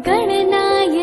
గణనాయ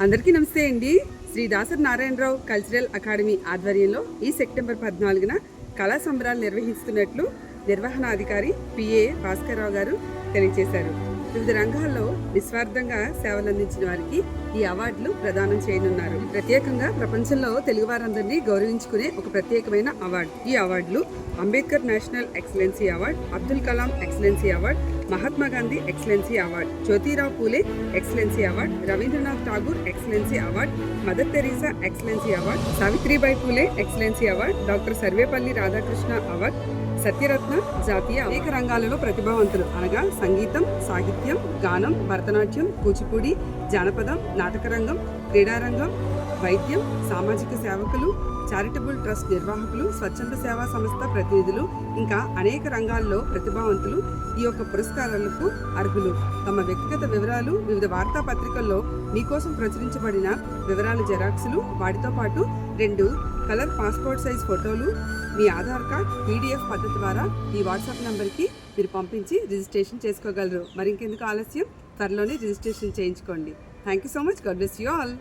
అందరికీ నమస్తే అండి. శ్రీ దాసరి నారాయణరావు కల్చరల్ అకాడమీ ఆధ్వర్యంలో ఈ సెప్టెంబర్ 14న కళా సంబరాలు నిర్వహిస్తున్నట్లు నిర్వహణాధికారి పిఏ భాస్కర్రావు గారు తెలియజేశారు. వివిధ రంగాల్లో నిస్వార్థంగా సేవలందించిన వారికి ఈ అవార్డులు ప్రదానం చేయనున్నారు. ప్రత్యేకంగా ప్రపంచంలో తెలుగు వారందరినీ గౌరవించుకునే ఒక ప్రత్యేకమైన అవార్డు. ఈ అవార్డులు Ambedkar national excellency award, Abdul Kalam excellency award, Mahatma Gandhi excellency award, Jyotirao Phule excellency award, Rabindranath Tagore excellency award, mother Teresa excellency award, Savitribai Phule excellency award, doctor Sarvepalli Radhakrishna award, Satyaratna జాతీయ అనేక రంగాలలో ప్రతిభావంతులు అనగా సంగీతం, సాహిత్యం, గానం, భరతనాట్యం, కూచిపూడి, జానపదం, నాటకరంగం, క్రీడారంగం, వైద్యం, సామాజిక సేవకులు, చారిటబుల్ ట్రస్ట్ నిర్వాహకులు, స్వచ్ఛంద సేవా సంస్థ ప్రతినిధులు, ఇంకా అనేక రంగాల్లో ప్రతిభావంతులు ఈ యొక్క పురస్కారాలకు అర్హులు. తమ వ్యక్తిగత వివరాలు వివిధ వార్తాపత్రికల్లో మీకోసం ప్రచురించబడిన వివరాల జెరాక్సులు, వాటితో పాటు 2 కలర్ పాస్పోర్ట్ సైజ్ ఫోటోలు, మీ ఆధార్ కార్డ్ PDF పద్ధతి ద్వారా ఈ వాట్సాప్ నెంబర్కి మీరు పంపించి రిజిస్ట్రేషన్ చేసుకోగలరు. మరి ఇంకెందుకు ఆలస్యం, త్వరలోనే రిజిస్ట్రేషన్ చేయించుకోండి. Thank you so much. God bless you all.